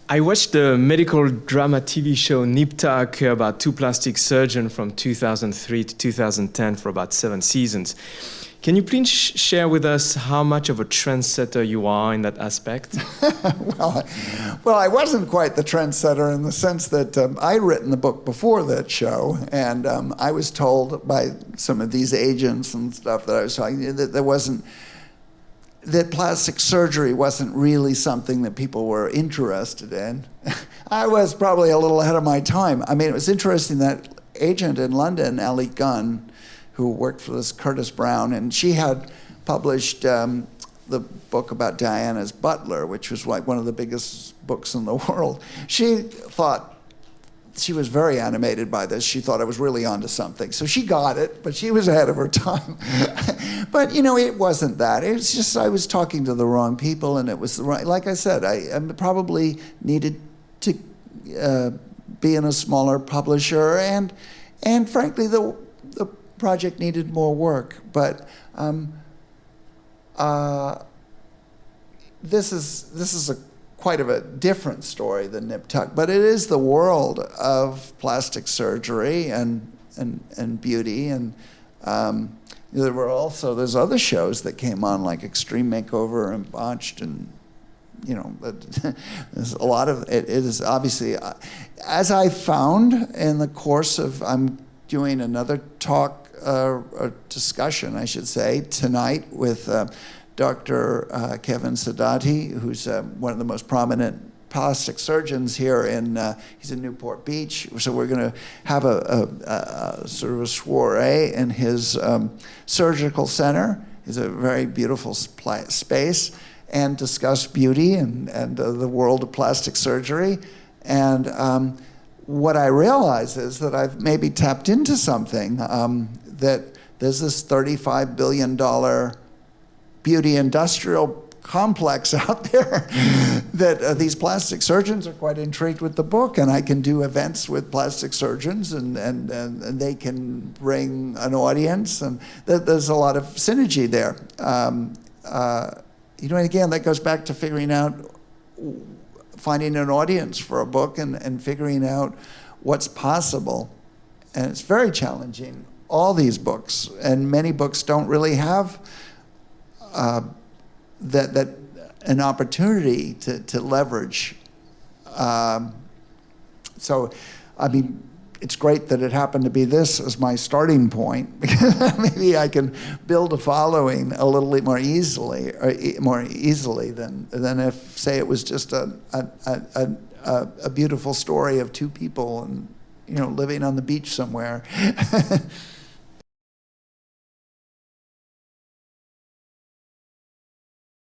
I watched the medical drama TV show Nip Tuck about two plastic surgeons from 2003 to 2010 for about 7 seasons. Can you please share with us how much of a trendsetter you are in that aspect? well, I wasn't quite the trendsetter in the sense that I'd written the book before that show, and I was told by some of these agents and stuff that I was talking to that plastic surgery wasn't really something that people were interested in. I was probably a little ahead of my time. I mean, it was interesting that agent in London, Ali Gunn, who worked for this Curtis Brown, and she had published the book about Diana's butler, which was like one of the biggest books in the world. She thought, she was very animated by this. She thought I was really onto something. So she got it, but she was ahead of her time. But, you know, it wasn't that. It was just I was talking to the wrong people, and it was the right, like I said, I probably needed to be in a smaller publisher, and frankly, the project needed more work. But this is quite a different story than Nip Tuck, but it is the world of plastic surgery and beauty, and there's other shows that came on like Extreme Makeover and Butched, and you know, there's a lot of it is obviously, as I found in the course of, I'm doing another talk, a discussion, I should say, tonight with Dr. Kevin Sadati, who's one of the most prominent plastic surgeons here he's in Newport Beach. So we're going to have a sort of a soiree in his surgical center. It's a very beautiful space, and discuss beauty and the world of plastic surgery. And what I realize is that I've maybe tapped into something, that there's this $35 billion beauty industrial complex out there that these plastic surgeons are quite intrigued with the book, and I can do events with plastic surgeons, and they can bring an audience, and there's a lot of synergy there. You know, and again, that goes back to finding an audience for a book and figuring out what's possible. And it's very challenging, all these books, and many books don't really have that an opportunity to leverage. So, I mean, it's great that it happened to be this as my starting point, because maybe I can build a following a little bit more easily than if, say, it was just a beautiful story of two people and, you know, living on the beach somewhere.